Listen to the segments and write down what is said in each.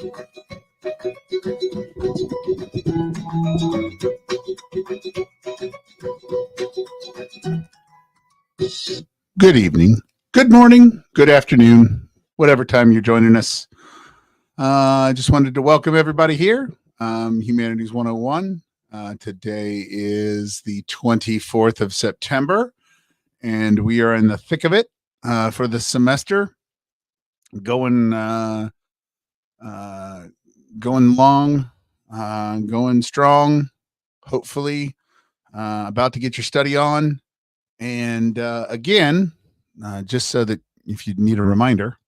Good evening, good morning, good afternoon, whatever time you're joining us. I just wanted to welcome everybody here. Humanities 101. Today is the 24th of September, and we are in the thick of it for the semester. Going long, going strong, hopefully. About to get your study on. And again, just so that if you need a reminder.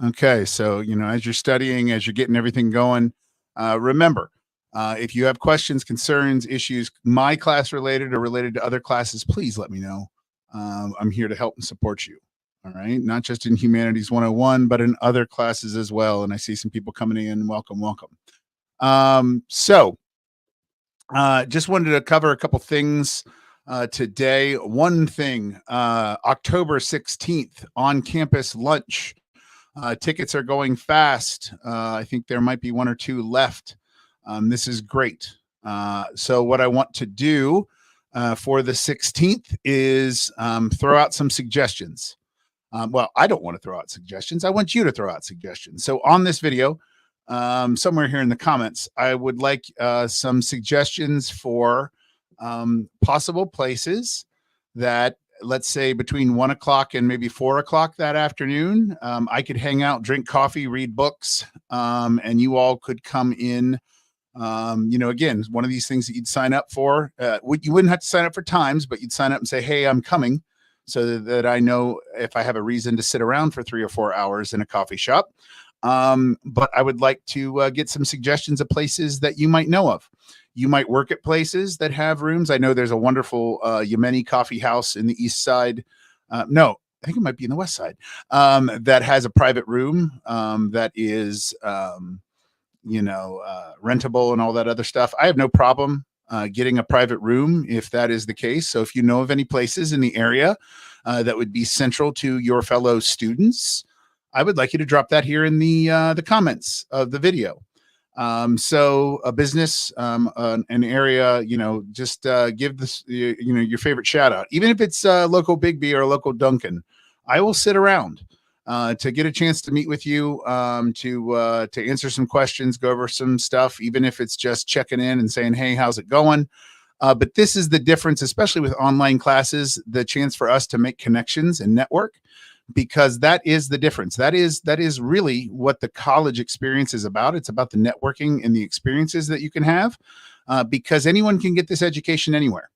Okay, so, as you're studying, as you're getting everything going, remember, if you have questions, concerns, issues, my class related or related to other classes, please let me know. I'm here to help and support you. All right, not just in Humanities 101, but in other classes as well. And I see some people coming in. Welcome. Just wanted to cover a couple things today. One thing, October 16th, on-campus lunch. Tickets are going fast. I think there might be one or two left. This is great. So what I want to do for the 16th is throw out some suggestions. Well, I don't want to throw out suggestions. I want you to throw out suggestions. So on this video, somewhere here in the comments, I would like some suggestions for possible places that, let's say, between 1 o'clock and maybe 4 o'clock that afternoon, I could hang out, drink coffee, read books, and you all could come in. Again, one of these things that you'd sign up for. You wouldn't have to sign up for times, but you'd sign up and say, hey, I'm coming, so that I know if I have a reason to sit around for 3 or 4 hours in a coffee shop. But I would like to get some suggestions of places that you might know of. You might work at places that have rooms. I know there's a wonderful Yemeni coffee house in the east side. No, I think it might be in the west side, that has a private room that is, rentable and all that other stuff. I have no problem getting a private room if that is the case. So if you know of any places in the area that would be central to your fellow students, I would like you to drop that here in the comments of the video. So a business, an area, just give this, your favorite shout out, even if it's a local Bigby or a local Dunkin'. I will sit around to get a chance to meet with you, to answer some questions, go over some stuff, even if it's just checking in and saying, hey, how's it going? But this is the difference, especially with online classes, the chance for us to make connections and network. Because that is the difference. That is really what the college experience is about. It's about the networking and the experiences that you can have, because anyone can get this education anywhere.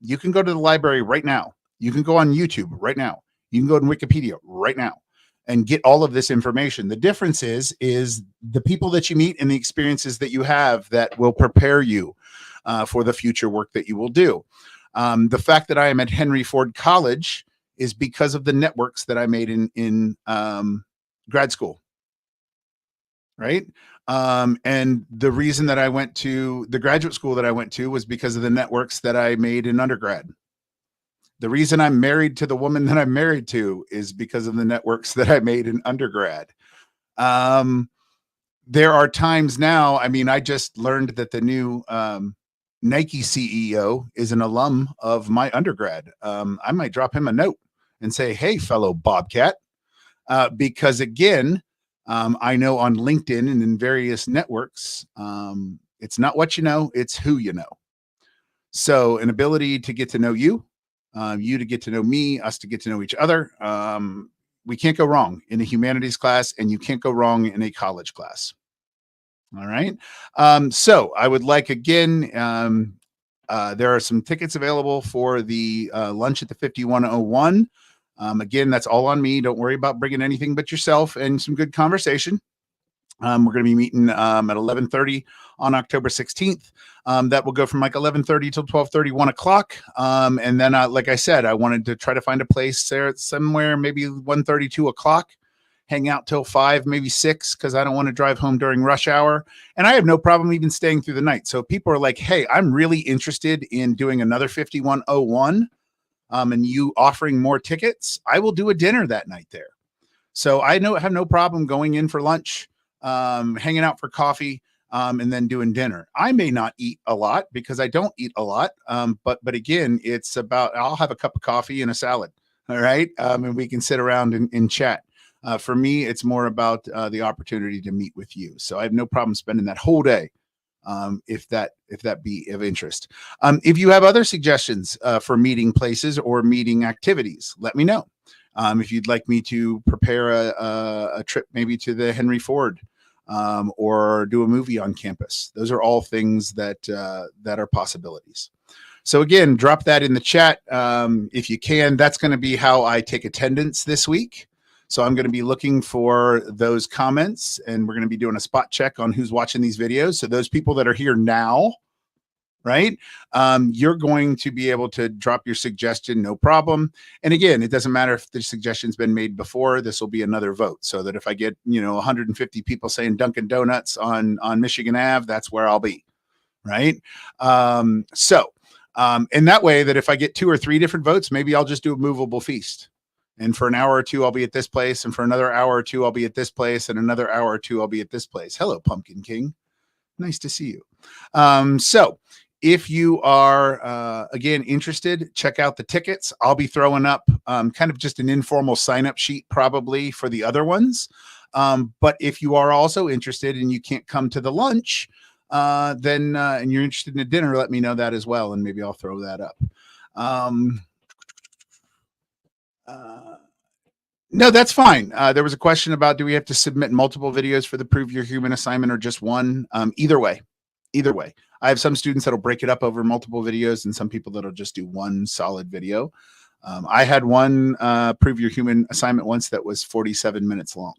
You can go to the library right now. You can go on YouTube right now. You can go to Wikipedia right now and get all of this information. The difference is the people that you meet and the experiences that you have that will prepare you for the future work that you will do. The fact that I am at Henry Ford College is because of the networks that I made in grad school, right? And the reason that I went to the graduate school that I went to was because of the networks that I made in undergrad. The reason I'm married to the woman that I'm married to is because of the networks that I made in undergrad. There are times now, I just learned that the new Nike CEO is an alum of my undergrad. I might drop him a note and say, hey, fellow Bobcat, because again, I know on LinkedIn and in various networks, it's not what you know, it's who you know. So an ability to get to know you, you to get to know me, us to get to know each other. We can't go wrong in a humanities class, and you can't go wrong in a college class. All right. So I would like, again, there are some tickets available for the lunch at the 5101. Again, that's all on me. Don't worry about bringing anything but yourself and some good conversation. We're going to be meeting at 11:30 on October 16th. That will go from like 11:30 till 12:30, 1 o'clock. And then, like I said, I wanted to try to find a place there somewhere, maybe 1:30, 2 o'clock. Hang out till 5, maybe 6, because I don't want to drive home during rush hour. And I have no problem even staying through the night. So if people are like, hey, I'm really interested in doing another 5101, and you offering more tickets, I will do a dinner that night there. So I have no problem going in for lunch, hanging out for coffee, and then doing dinner. I may not eat a lot because I don't eat a lot. But again, it's about I'll have a cup of coffee and a salad. All right. And we can sit around and chat. For me, it's more about the opportunity to meet with you. So I have no problem spending that whole day, if that be of interest. If you have other suggestions for meeting places or meeting activities, let me know. If you'd like me to prepare a trip maybe to the Henry Ford, or do a movie on campus, those are all things that that are possibilities. So again, drop that in the chat if you can. That's going to be how I take attendance this week. So I'm going to be looking for those comments, and we're going to be doing a spot check on who's watching these videos. So those people that are here now, right? You're going to be able to drop your suggestion, no problem. And again, it doesn't matter if the suggestion's been made before, this will be another vote. So that if I get, 150 people saying Dunkin' Donuts on Michigan Ave, that's where I'll be, right? And that way that if I get 2 or 3 different votes, maybe I'll just do a movable feast. And for an hour or two, I'll be at this place. And for another hour or two, I'll be at this place. And another hour or two, I'll be at this place. Hello, Pumpkin King. Nice to see you. So if you are, again, interested, check out the tickets. I'll be throwing up kind of just an informal sign-up sheet probably for the other ones. But if you are also interested and you can't come to the lunch, then and you're interested in a dinner, let me know that as well, and maybe I'll throw that up. No, that's fine. There was a question about, do we have to submit multiple videos for the Prove You're Human assignment or just one? Either way. I have some students that'll break it up over multiple videos and some people that'll just do one solid video. I had one Prove You're Human assignment once that was 47 minutes long.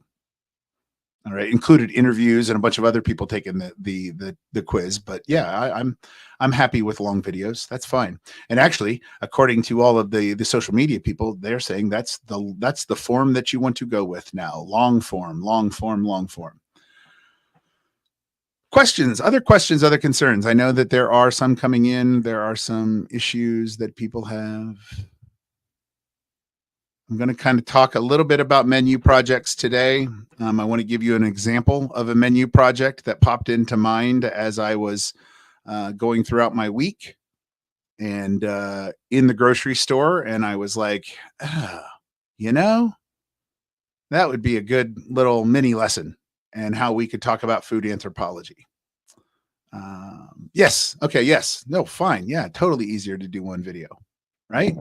All right, included interviews and a bunch of other people taking the quiz. But yeah, I'm happy with long videos. That's fine. And actually, according to all of the social media people, they're saying that's the form that you want to go with now. Long form. Questions, other concerns. I know that there are some coming in. There are some issues that people have. I'm going to kind of talk a little bit about menu projects today. I want to give you an example of a menu project that popped into mind as I was going throughout my week and in the grocery store. And I was like, that would be a good little mini lesson and how we could talk about food anthropology. Yes. Okay. Yes. No, fine. Yeah. Totally easier to do one video, right?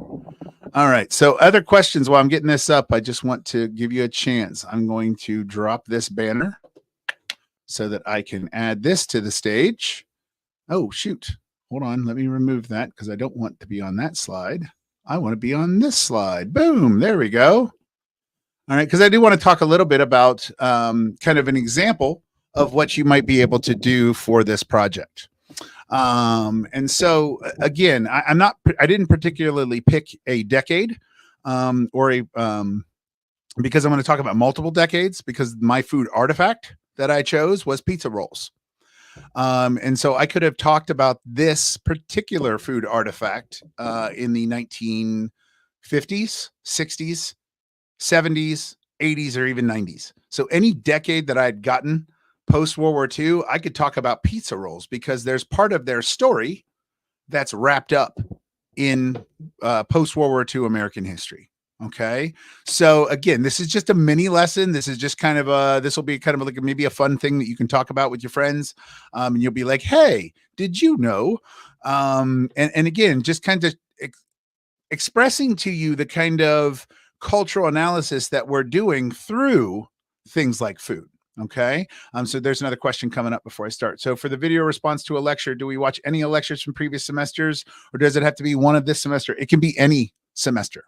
All right. So other questions while I'm getting this up, I just want to give you a chance. I'm going to drop this banner so that I can add this to the stage. Oh, shoot. Hold on. Let me remove that because I don't want to be on that slide. I want to be on this slide. Boom. There we go. All right. Because I do want to talk a little bit about kind of an example of what you might be able to do for this project. And so again, I didn't particularly pick a decade, or because I'm going to talk about multiple decades because my food artifact that I chose was pizza rolls. And so I could have talked about this particular food artifact, in the 1950s, 60s, 70s, 80s, or even 90s. So any decade that I'd gotten post World War II, I could talk about pizza rolls because there's part of their story that's wrapped up in post World War II American history. Okay. So again, this is just a mini lesson. This is just kind of this will be kind of like maybe a fun thing that you can talk about with your friends. And you'll be like, hey, did you know? And again, just kind of expressing to you the kind of cultural analysis that we're doing through things like food. Okay. So there's another question coming up before I start. So for the video response to a lecture, do we watch any lectures from previous semesters, or does it have to be one of this semester? It can be any semester,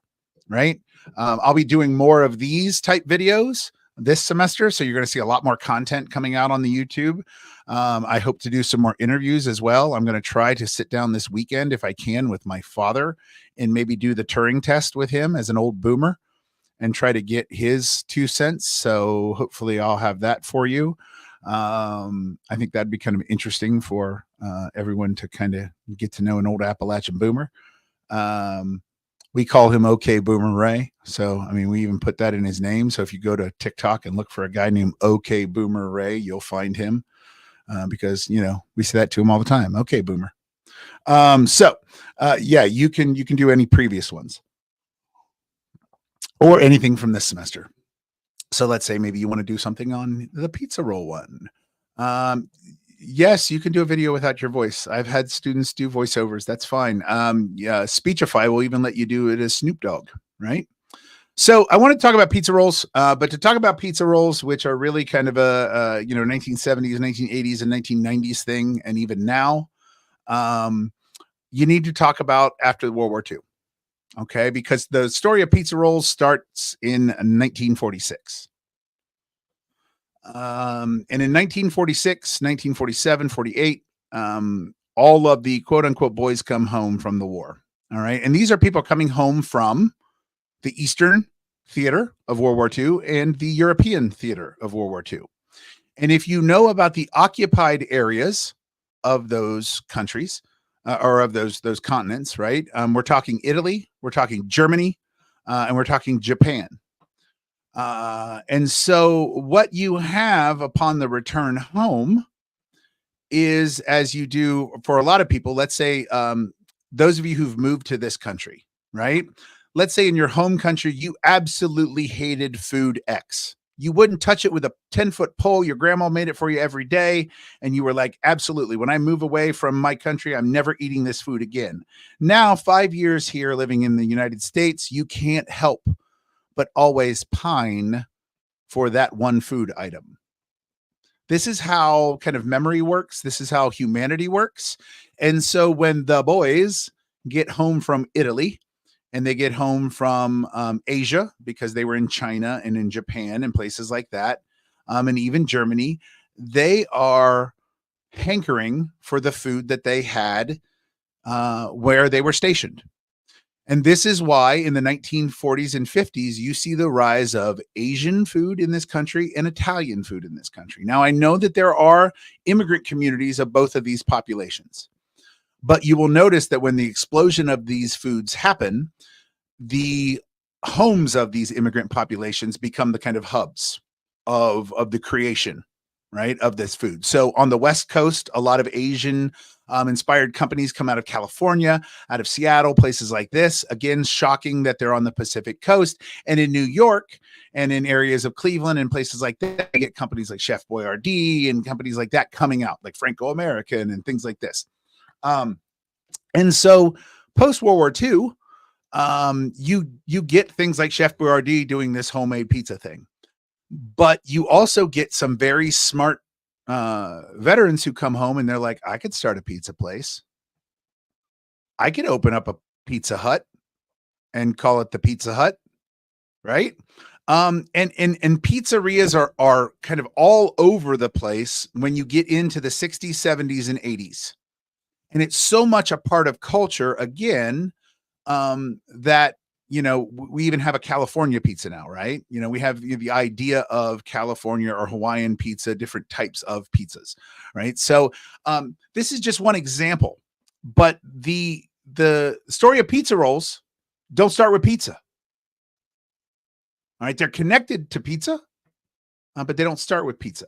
right? I'll be doing more of these type videos this semester. So you're going to see a lot more content coming out on the YouTube. I hope to do some more interviews as well. I'm going to try to sit down this weekend if I can with my father and maybe do the Turing test with him as an old boomer and try to get his 2 cents. So hopefully I'll have that for you. I think that'd be kind of interesting for everyone to kind of get to know an old Appalachian boomer. We call him OK Boomer Ray. So, I mean, we even put that in his name. So if you go to TikTok and look for a guy named OK Boomer Ray, you'll find him because, we say that to him all the time. Okay, Boomer. Yeah, you can do any previous ones or anything from this semester. So let's say maybe you want to do something on the pizza roll one. Yes, you can do a video without your voice. I've had students do voiceovers. That's fine. Yeah, Speechify will even let you do it as Snoop Dogg, right? So I want to talk about pizza rolls, but to talk about pizza rolls, which are really kind of a 1970s, 1980s, and 1990s thing, and even now, you need to talk about after World War II. Okay, because the story of pizza rolls starts in 1946. And in 1946, 1947, 48, all of the quote unquote boys come home from the war. All right. And these are people coming home from the Eastern theater of World War II and the European theater of World War II. And if you know about the occupied areas of those countries, or of those continents, right? We're talking Italy, we're talking Germany, and we're talking Japan. And so what you have upon the return home is, as you do for a lot of people, let's say those of you who've moved to this country, right? Let's say in your home country, you absolutely hated food X. You wouldn't touch it with a 10-foot pole. Your grandma made it for you every day. And you were like, absolutely. When I move away from my country, I'm never eating this food again. Now, 5 years here living in the United States, you can't help but always pine for that one food item. This is how kind of memory works. This is how humanity works. And so when the boys get home from Italy, and they get home from Asia, because they were in China and in Japan and places like that, and even Germany, they are hankering for the food that they had where they were stationed. And this is why in the 1940s and 50s, you see the rise of Asian food in this country and Italian food in this country. Now, I know that there are immigrant communities of both of these populations. But you will notice that when the explosion of these foods happen, the homes of these immigrant populations become the kind of hubs of the creation, right, of this food. So on the West Coast, a lot of Asian inspired companies come out of California, out of Seattle, places like this. Again, shocking that they're on the Pacific Coast. And in New York and in areas of Cleveland and places like that, you get companies like Chef Boyardee and companies like that coming out, like Franco-American and things like this. And so post World War II, you get things like Chef Boyardee doing this homemade pizza thing, but you also get some very smart veterans who come home and they're like, I could start a pizza place. I could open up a Pizza Hut and call it the Pizza Hut, right? And pizzerias are kind of all over the place when you get into the 60s, 70s, and 80s. And it's so much a part of culture, again, that, we even have a California pizza now, right? We have the idea of California or Hawaiian pizza, different types of pizzas, right? So this is just one example, but the story of pizza rolls don't start with pizza. All right, they're connected to pizza, but they don't start with pizza.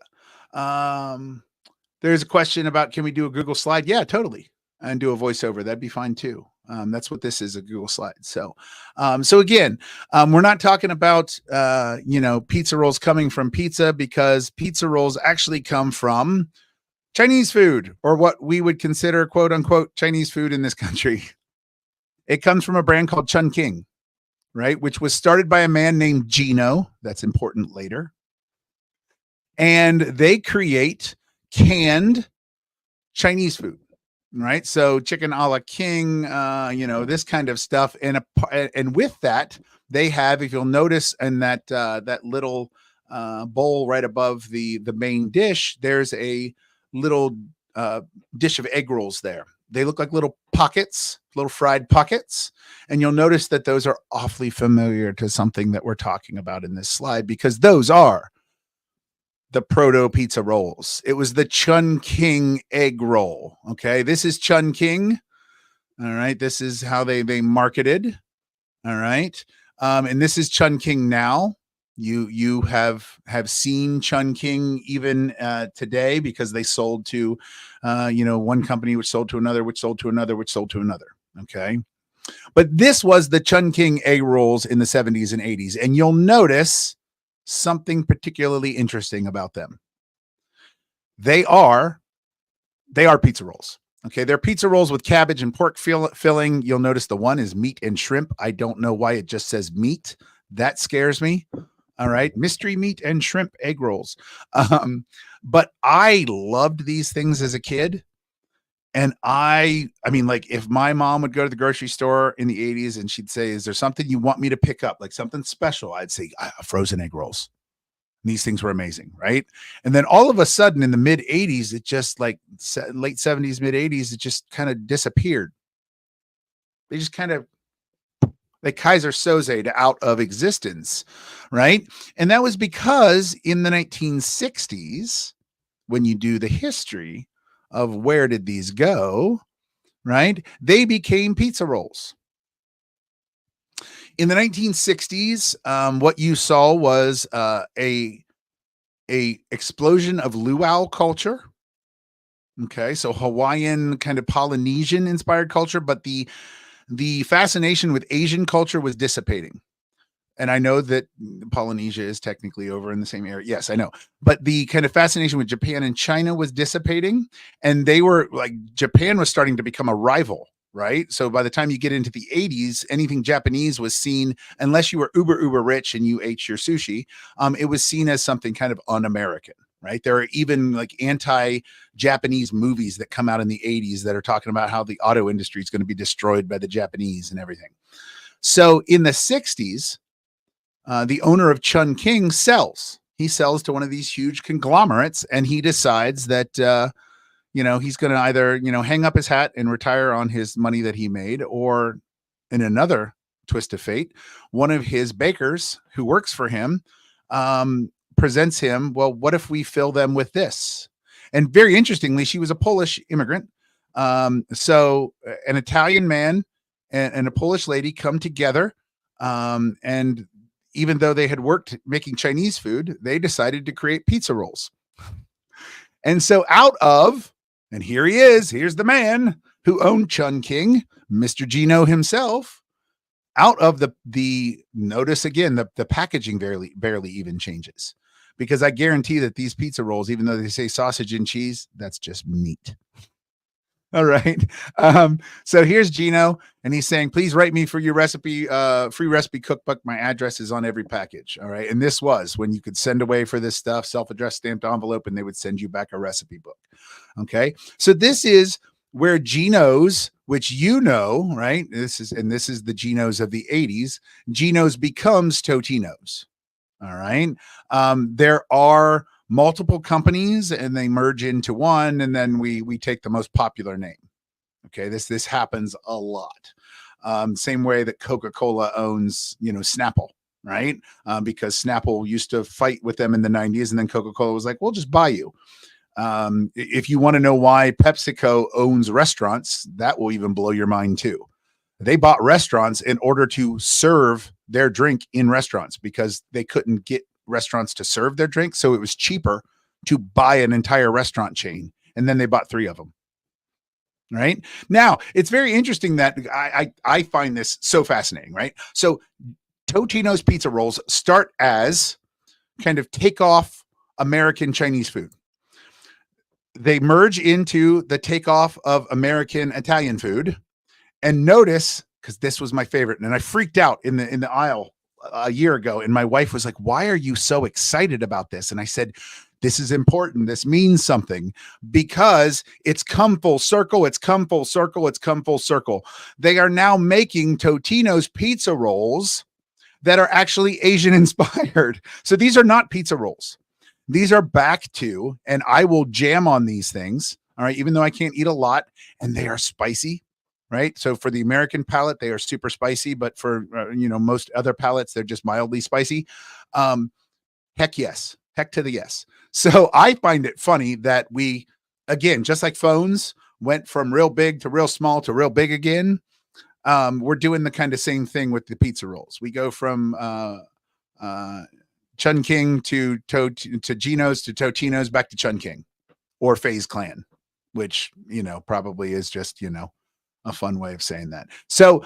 There's a question about, can we do a Google slide? Yeah, totally. And do a voiceover. That'd be fine too. That's what this is, a Google slide. So again, we're not talking about, pizza rolls coming from pizza, because pizza rolls actually come from Chinese food, or what we would consider quote unquote Chinese food in this country. It comes from a brand called Chunking, right? Which was started by a man named Gino. That's important later. And they create canned Chinese food, right? So chicken a la king, this kind of stuff. And with that, they have, if you'll notice, in that little bowl right above the main dish, there's a little dish of egg rolls there. They look like little pockets, little fried pockets. And you'll notice that those are awfully familiar to something that we're talking about in this slide, because those are the proto pizza rolls. It was the Chunking egg roll. Okay. This is Chunking. All right. This is how they marketed All right. And this is Chunking now. You have seen Chunking even today because they sold to one company which sold to another, which sold to another, which sold to another. Okay. But this was the Chunking egg rolls in the 70s and 80s. And you'll notice something particularly interesting about them. They are pizza rolls. Okay, they're pizza rolls with cabbage and pork filling. You'll notice the one is meat and shrimp. I don't know why it just says meat. That scares me. All right, mystery meat and shrimp egg rolls. But I loved these things as a kid. And I mean, like, if my mom would go to the grocery store in the 80s and she'd say, "Is there something you want me to pick up, like something special?" I'd say, "Frozen egg rolls." These things were amazing, right? And then all of a sudden in the mid 80s, it just like late 70s, mid 80s, it just kind of disappeared. They just kind of they Kaiser Soze'd out of existence, right? And that was because in the 1960s, when you do the history of where did these go, right? They became pizza rolls. In the 1960s, what you saw was a explosion of luau culture. Okay, so Hawaiian kind of Polynesian inspired culture, but the fascination with Asian culture was dissipating. And I know that Polynesia is technically over in the same area. Yes, I know. But the kind of fascination with Japan and China was dissipating. And they were like, Japan was starting to become a rival, right? So by the time you get into the 80s, anything Japanese was seen, unless you were uber rich and you ate your sushi, it was seen as something kind of un-American, right? There are even like anti-Japanese movies that come out in the 80s that are talking about how the auto industry is going to be destroyed by the Japanese and everything. So in the 60s, the owner of Chunking sells. He sells to one of these huge conglomerates, and he decides that he's going to either hang up his hat and retire on his money that he made, or in another twist of fate, one of his bakers who works for him presents him, well, what if we fill them with this? And very interestingly, she was a Polish immigrant. So an Italian man and a Polish lady come together, and even though they had worked making Chinese food, they decided to create pizza rolls. And so and here he is, here's the man who owned Chunking, Mr. Gino himself. Out of the notice again, the packaging barely even changes, because I guarantee that these pizza rolls, even though they say sausage and cheese, that's just meat. All right. So here's Gino, and he's saying, please write me for your recipe, free recipe cookbook. My address is on every package. All right. And this was when you could send away for this stuff, self-addressed stamped envelope, and they would send you back a recipe book. Okay. So this is where Gino's, which right? This is the Gino's of the 80s. Gino's becomes Totino's. All right. There are multiple companies and they merge into one, and then we take the most popular name. Okay, this happens a lot. Same way that Coca-Cola owns Snapple, right? Because Snapple used to fight with them in the 90s, and then Coca-Cola was like, we'll just buy you. If you want to know why PepsiCo owns restaurants, that will even blow your mind too. They bought restaurants in order to serve their drink in restaurants because they couldn't get restaurants to serve their drink. So it was cheaper to buy an entire restaurant chain. And then they bought 3 of them. Right now, it's very interesting that I find this so fascinating. Right. So Totino's pizza rolls start as kind of takeoff American Chinese food. They merge into the takeoff of American Italian food. And notice, because this was my favorite, and I freaked out in the aisle a year ago, and my wife was like, why are you so excited about this? And I said, this is important. This means something, because it's come full circle. It's come full circle. It's come full circle. They are now making Totino's pizza rolls that are actually Asian inspired. So these are not pizza rolls. These are back to, and I will jam on these things. All right. Even though I can't eat a lot, and they are spicy. Right. So for the American palate, they are super spicy, but for, most other palates, they're just mildly spicy. Heck yes. Heck to the yes. So I find it funny that we, again, just like phones went from real big to real small to real big again. we're doing the kind of same thing with the pizza rolls. We go from Chun King to Geno's to Totino's back to Chun King or FaZe Clan, which, probably is just, a fun way of saying that. So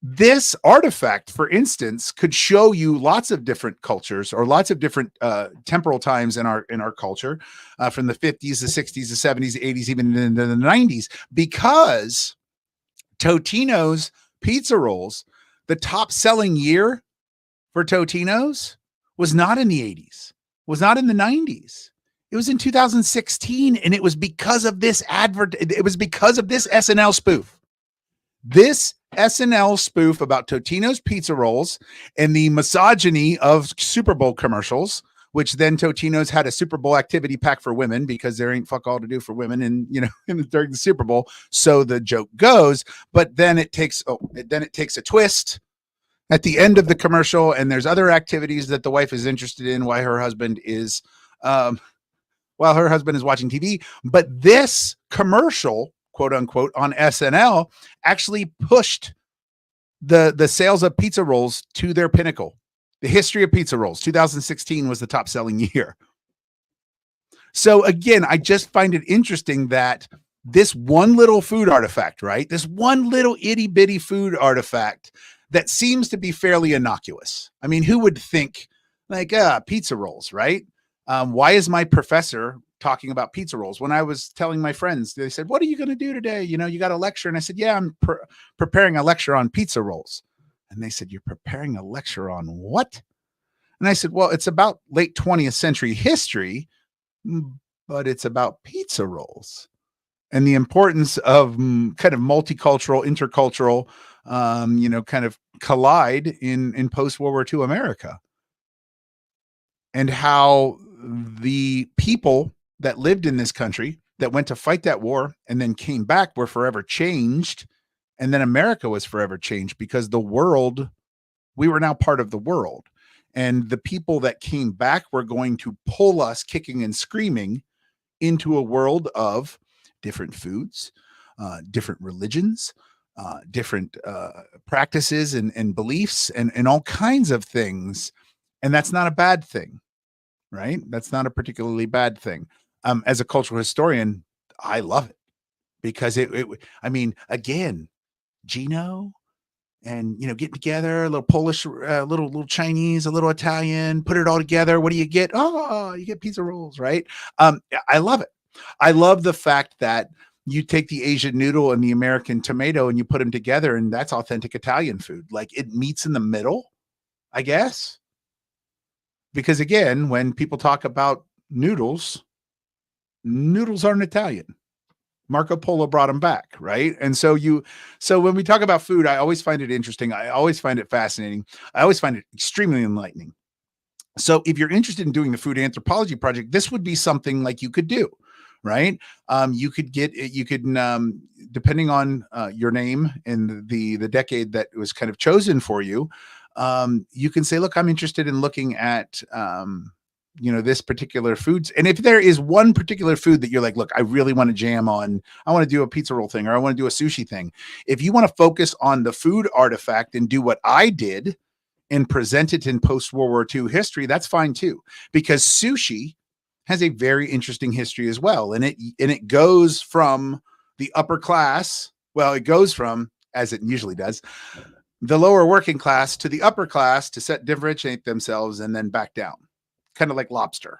this artifact, for instance, could show you lots of different cultures or lots of different temporal times in our culture, from the 50s, the 60s, the 70s, the 80s, even into the 90s, because Totino's pizza rolls, the top selling year for Totino's was not in the 80s, was not in the 90s. It was in 2016, and it was because of this it was because of this SNL spoof. This SNL spoof about Totino's pizza rolls and the misogyny of Super Bowl commercials, which then Totino's had a Super Bowl activity pack for women because there ain't fuck all to do for women and during the Super Bowl. So the joke goes, but then it takes a twist at the end of the commercial, and there's other activities that the wife is interested in while her husband is watching TV. But this commercial, quote unquote, on SNL actually pushed the sales of pizza rolls to their pinnacle. The history of pizza rolls, 2016 was the top selling year. So again, I just find it interesting that this one little food artifact, right? This one little itty bitty food artifact that seems to be fairly innocuous. I mean, who would think like, pizza rolls, right? Why is my professor talking about pizza rolls? When I was telling my friends, they said, what are you going to do today? You got a lecture. And I said, yeah, I'm preparing a lecture on pizza rolls. And they said, you're preparing a lecture on what? And I said, well, it's about late 20th century history, but it's about pizza rolls and the importance of kind of multicultural, intercultural, kind of collide in post-World War II America, and how the people that lived in this country that went to fight that war and then came back were forever changed. And then America was forever changed because we were now part of the world. And the people that came back were going to pull us kicking and screaming into a world of different foods, different religions, different practices and beliefs and all kinds of things. And that's not a bad thing, right? That's not a particularly bad thing. As a cultural historian, I love it because again, Gino and, getting together, a little Polish, little Chinese, a little Italian, put it all together. What do you get? Oh, you get pizza rolls, right? I love it. I love the fact that you take the Asian noodle and the American tomato and you put them together, and that's authentic Italian food. Like, it meets in the middle, I guess. Because again, when people talk about noodles aren't Italian. Marco Polo brought them back, right? And so when we talk about food, I always find it interesting. I always find it fascinating. I always find it extremely enlightening. So if you're interested in doing the food anthropology project, this would be something like you could do, right? You could depending on your name and the decade that was kind of chosen for you, you can say, look, I'm interested in looking at this particular foods. And if there is one particular food that you're like, look, I really want to jam on, I want to do a pizza roll thing, or I want to do a sushi thing. If you want to focus on the food artifact and do what I did and present it in post-World War II history, that's fine too, because sushi has a very interesting history as well. And it goes from the upper class. Well, it goes from, as it usually does, the lower working class to the upper class to differentiate themselves and then back down. Kind of like lobster.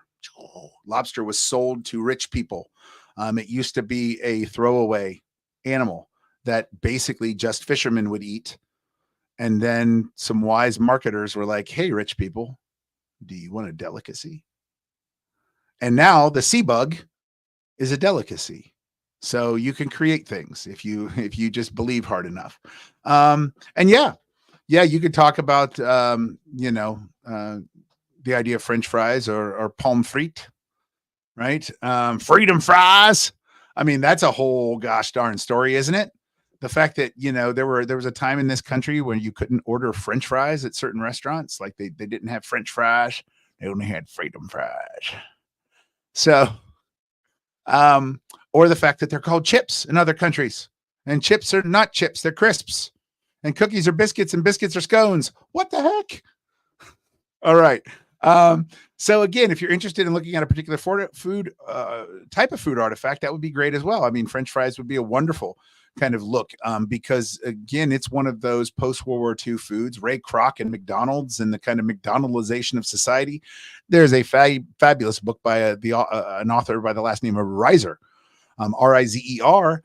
Lobster was sold to rich people. It used to be a throwaway animal that basically just fishermen would eat. And then some wise marketers were like, hey, rich people, do you want a delicacy? And now the sea bug is a delicacy. So you can create things if you just believe hard enough. And yeah, you could talk about, the idea of French fries or pomme frite, right? Freedom fries. I mean, that's a whole gosh darn story, isn't it? The fact that, there was a time in this country where you couldn't order French fries at certain restaurants. Like they didn't have French fries. They only had freedom fries. So, or the fact that they're called chips in other countries, and chips are not chips. They're crisps. and cookies are biscuits and biscuits are scones. What the heck? All right. Um, so again, if you're interested in looking at a particular food type of food artifact, that would be great as well. I mean, French fries would be a wonderful kind of look because again, it's one of those post World War II foods. Ray Kroc and McDonald's and the kind of McDonaldization of society. There's a fabulous book by an author by the last name of Reiser, Rizer,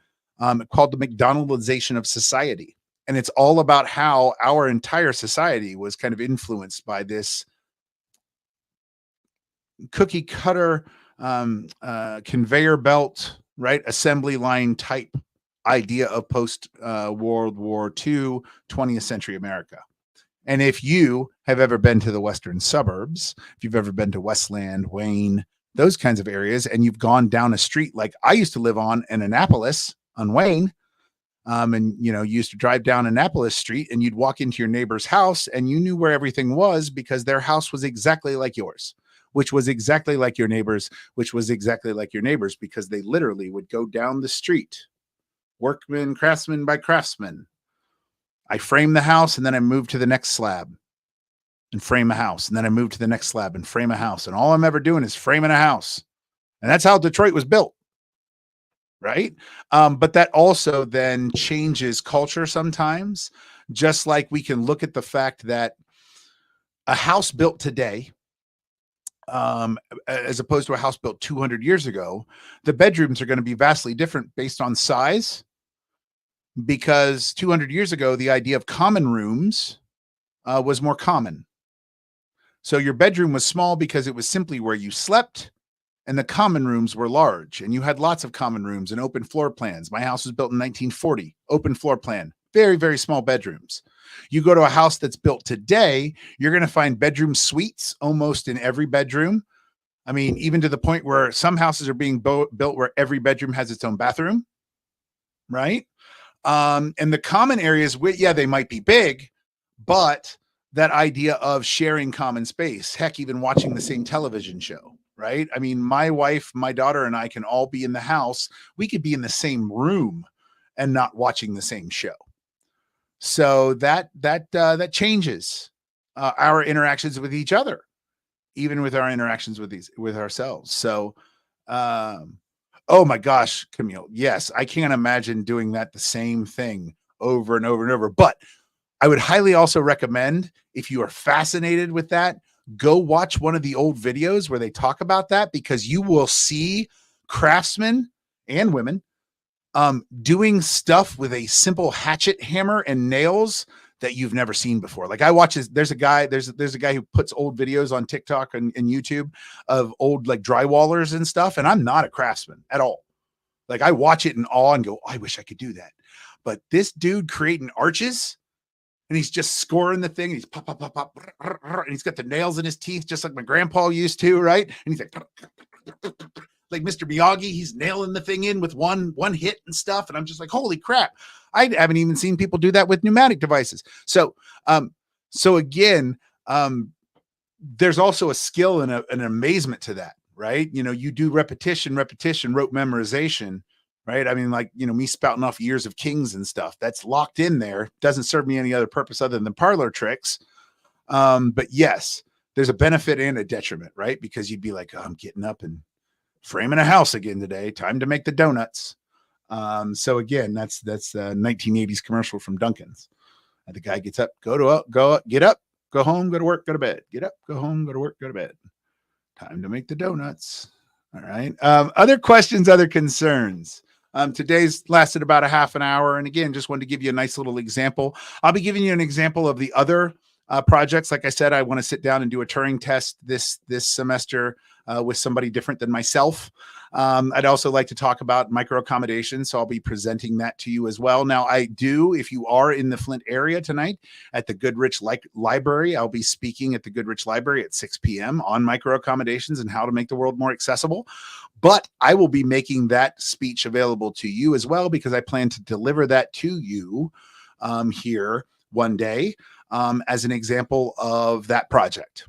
called The McDonaldization of Society. And it's all about how our entire society was kind of influenced by this cookie cutter, conveyor belt, right? Assembly line type idea of post World War II, 20th century America. And if you have ever been to the western suburbs, if you've ever been to Westland, Wayne, those kinds of areas, and you've gone down a street like I used to live on in Annapolis on Wayne, and you used to drive down Annapolis Street and you'd walk into your neighbor's house and you knew where everything was because their house was exactly like yours, which was exactly like your neighbors, which was exactly like your neighbors because they literally would go down the street, workman, craftsman by craftsman. I frame the house and then I move to the next slab and frame a house. And then I move to the next slab and frame a house. And all I'm ever doing is framing a house. And that's how Detroit was built. Right. But that also then changes culture sometimes, just like we can look at the fact that a house built today, as opposed to a house built 200 years ago, the bedrooms are going to be vastly different based on size, because 200 years ago, the idea of common rooms was more common. So your bedroom was small because it was simply where you slept. And the common rooms were large, and you had lots of common rooms and open floor plans. My house was built in 1940, open floor plan, very, very small bedrooms. You go to a house that's built today, you're going to find bedroom suites almost in every bedroom. I mean, even to the point where some houses are being built where every bedroom has its own bathroom, right? And the common areas, they might be big, but that idea of sharing common space, heck, even watching the same television show. Right. I mean, my wife, my daughter, and I can all be in the house. We could be in the same room and not watching the same show. So that changes our interactions with each other, even with our interactions with ourselves. So, oh my gosh, Camille. Yes, I can't imagine doing that the same thing over and over and over. But I would highly also recommend, if you are fascinated with that, go watch one of the old videos where they talk about that, because you will see craftsmen and women doing stuff with a simple hatchet hammer and nails that you've never seen before. Like I watch there's a guy who puts old videos on TikTok and YouTube of old like drywallers and stuff. And I'm not a craftsman at all. Like I watch it in awe and go, oh, I wish I could do that. But this dude creating arches, and he's just scoring the thing. And he's pop, pop, pop, pop, and he's got the nails in his teeth, just like my grandpa used to, right? And he's like Mr. Miyagi, he's nailing the thing in with one hit and stuff. And I'm just like, holy crap! I haven't even seen people do that with pneumatic devices. So again, there's also a skill and an amazement to that, right? You do repetition, rote memorization. Right. I mean, like, me spouting off years of Kings and stuff that's locked in there. Doesn't serve me any other purpose other than parlor tricks. But yes, there's a benefit and a detriment, right? Because you'd be like, oh, I'm getting up and framing a house again today. Time to make the donuts. So again, that's a 1980s commercial from Dunkin's. And the guy gets up, get up, go home, go to work, go to bed. Get up, go home, go to work, go to bed. Time to make the donuts. All right. Other questions, other concerns? Today's lasted about a half an hour. And again, just wanted to give you a nice little example. I'll be giving you an example of the other projects. Like I said, I want to sit down and do a Turing test this semester with somebody different than myself. I'd also like to talk about micro accommodations. So I'll be presenting that to you as well. Now I do, if you are in the Flint area tonight at the Goodrich Library, I'll be speaking at the Goodrich Library at 6 p.m. on micro accommodations and how to make the world more accessible. But I will be making that speech available to you as well, because I plan to deliver that to you here one day as an example of that project.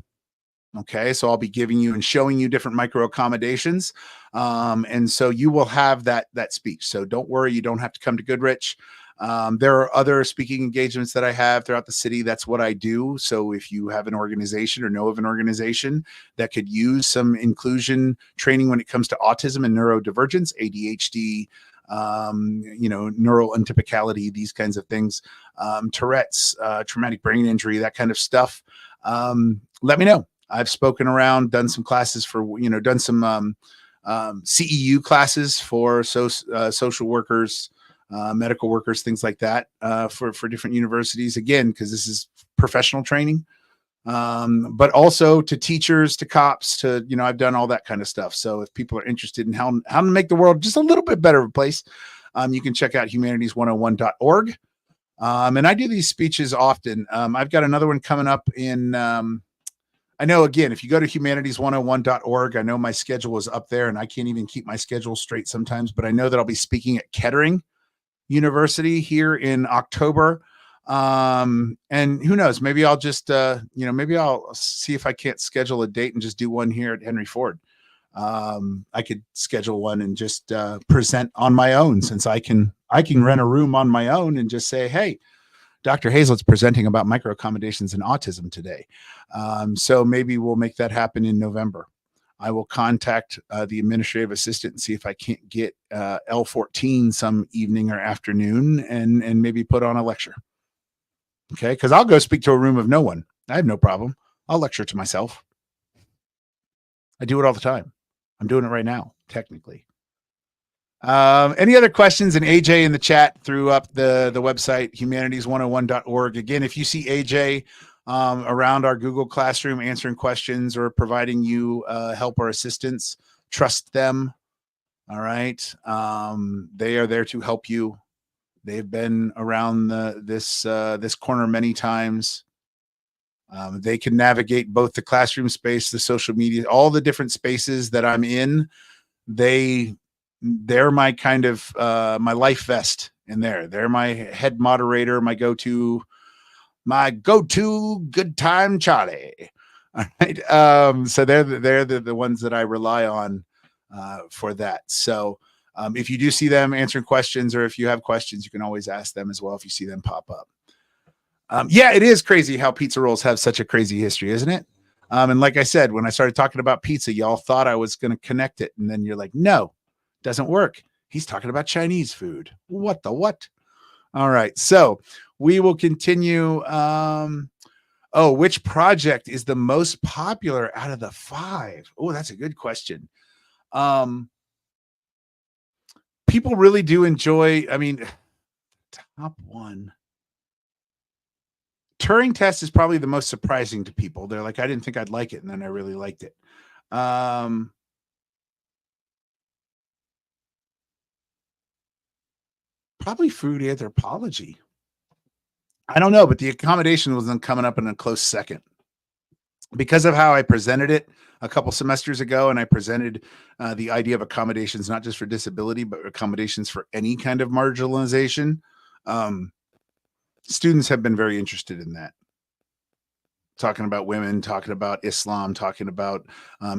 Okay, so I'll be giving you and showing you different micro accommodations. And so you will have that speech. So don't worry, you don't have to come to Goodrich. There are other speaking engagements that I have throughout the city. That's what I do. So if you have an organization or know of an organization that could use some inclusion training when it comes to autism and neurodivergence, ADHD, neural untypicality, these kinds of things, Tourette's, traumatic brain injury, that kind of stuff, let me know. I've spoken around, done some classes for, done some CEU classes for social workers, medical workers, things like that, for different universities. Again, because this is professional training, but also to teachers, to cops, to I've done all that kind of stuff. So if people are interested in how to make the world just a little bit better of a place, you can check out humanities101.org. And I do these speeches often. I've got another one coming up in. I know, again, if you go to humanities101.org, I know my schedule is up there and I can't even keep my schedule straight sometimes, but I know that I'll be speaking at Kettering University here in October. And who knows, maybe I'll just, maybe I'll see if I can't schedule a date and just do one here at Henry Ford. I could schedule one and just present on my own, since I can rent a room on my own and just say, hey, Dr. Hazlett's presenting about micro accommodations in autism today. So maybe we'll make that happen in November. I will contact the administrative assistant and see if I can't get L14 some evening or afternoon and maybe put on a lecture. Okay, because I'll go speak to a room of no one. I have no problem. I'll lecture to myself. I do it all the time. I'm doing it right now, technically. Any other questions? And AJ in the chat threw up the website, humanities101.org. Again, if you see AJ around our Google Classroom answering questions or providing you help or assistance, trust them. All right. They are there to help you. They've been around this corner many times. They can navigate both the classroom space, the social media, all the different spaces that I'm in. They're my kind of my life vest in there. They're my head moderator, my go-to good time Charlie. All right. So they're the ones that I rely on for that. So if you do see them answering questions, or if you have questions, you can always ask them as well if you see them pop up. Yeah, it is crazy how pizza rolls have such a crazy history, isn't it? And like I said, when I started talking about pizza, y'all thought I was going to connect it. And then you're like, no, doesn't work. He's talking about Chinese food. What the what? All right. So we will continue. Which project is the most popular out of the 5? Oh, that's a good question. People really do enjoy, top one. Turing test is probably the most surprising to people. They're like, I didn't think I'd like it. And then I really liked it. Probably food anthropology. I don't know, but the accommodation wasn't coming up in a close second because of how I presented it a couple semesters ago. And I presented the idea of accommodations, not just for disability, but accommodations for any kind of marginalization. Students have been very interested in that. Talking about women, talking about Islam, talking about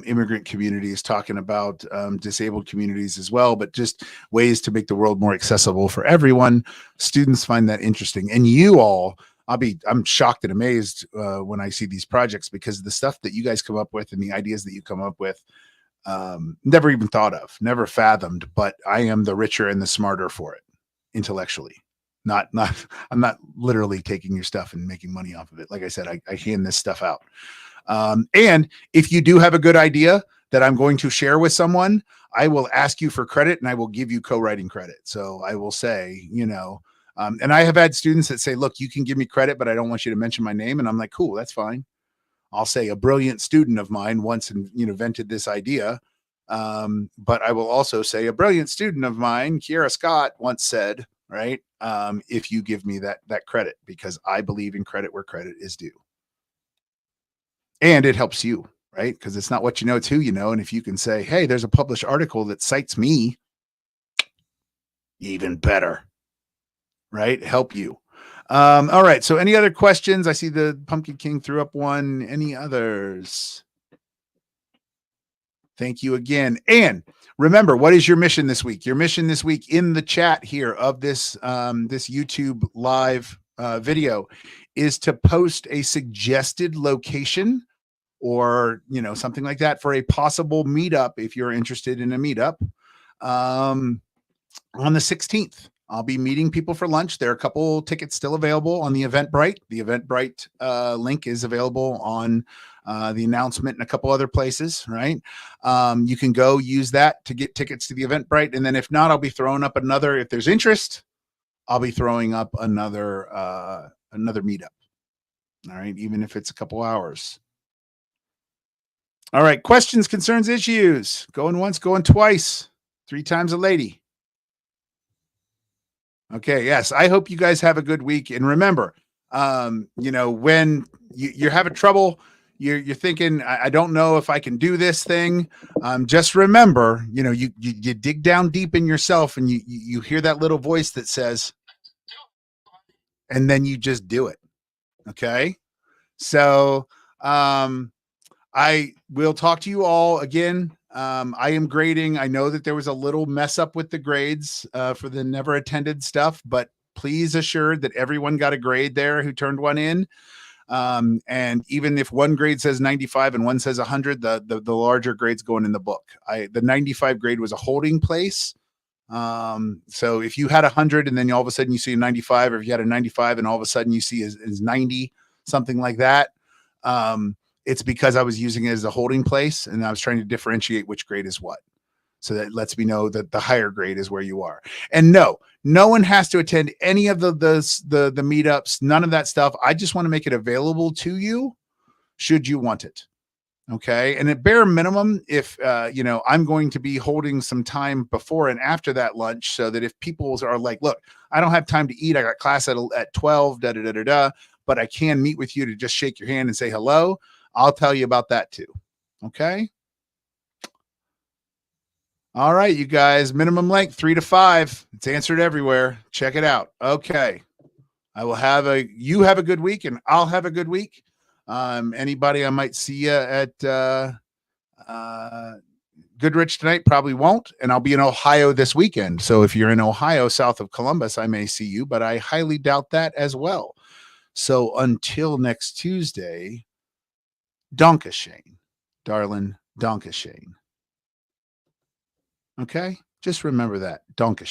immigrant communities, talking about disabled communities as well, but just ways to make the world more accessible for everyone. Students find that interesting. And you all, I'm shocked and amazed when I see these projects, because the stuff that you guys come up with and the ideas that you come up with, never even thought of, never fathomed, but I am the richer and the smarter for it intellectually. I'm not literally taking your stuff and making money off of it. Like I said, I hand this stuff out. And if you do have a good idea that I'm going to share with someone, I will ask you for credit and I will give you co-writing credit. So I will say, and I have had students that say, look, you can give me credit, but I don't want you to mention my name. And I'm like, cool, that's fine. I'll say a brilliant student of mine once invented this idea. But I will also say a brilliant student of mine, Kiera Scott, once said, right? If you give me that credit, because I believe in credit where credit is due. And it helps you, right? Because it's not what you know, it's who you know. And if you can say, hey, there's a published article that cites me, even better, right? Help you. All right. So any other questions? I see the Pumpkin King threw up one. Any others? Thank you again. And remember, what is your mission this week? Your mission this week in the chat here of this this YouTube live video is to post a suggested location or something like that for a possible meetup if you're interested in a meetup on the 16th. I'll be meeting people for lunch. There are a couple tickets still available on the Eventbrite. The Eventbrite link is available on the announcement and a couple other places, right? You can go use that to get tickets to the Eventbrite. And then if not, I'll be throwing up another, if there's interest, I'll be throwing up another meetup. All right, even if it's a couple hours. All right, questions, concerns, issues. Going once, going twice. 3 times a lady. Okay, yes. I hope you guys have a good week. And remember, when you're having trouble, you're thinking, I don't know if I can do this thing. Just remember, you dig down deep in yourself and you hear that little voice that says, and then you just do it. Okay. So I will talk to you all again. I am grading. I know that there was a little mess up with the grades for the never attended stuff, but please assured that everyone got a grade there who turned one in. And even if one grade says 95 and one says 100, the larger grades going in the book. The 95 grade was a holding place. So if you had 100 and then all of a sudden you see a 95, or if you had a 95 and all of a sudden you see is 90, something like that, it's because I was using it as a holding place and I was trying to differentiate which grade is what. So that lets me know that the higher grade is where you are. And no one has to attend any of the meetups, none of that stuff. I just want to make it available to you should you want it. Okay. And at bare minimum, if, I'm going to be holding some time before and after that lunch so that if people are like, look, I don't have time to eat. I got class at 12, but I can meet with you to just shake your hand and say hello. I'll tell you about that too. Okay. All right, you guys, minimum length 3 to 5. It's answered everywhere. Check it out. Okay. You have a good week and I'll have a good week. Anybody I might see you at Goodrich tonight, probably won't. And I'll be in Ohio this weekend. So if you're in Ohio, south of Columbus, I may see you, but I highly doubt that as well. So until next Tuesday, Donkashane, darling, Donkashane. Okay? Just remember that. Donkashane.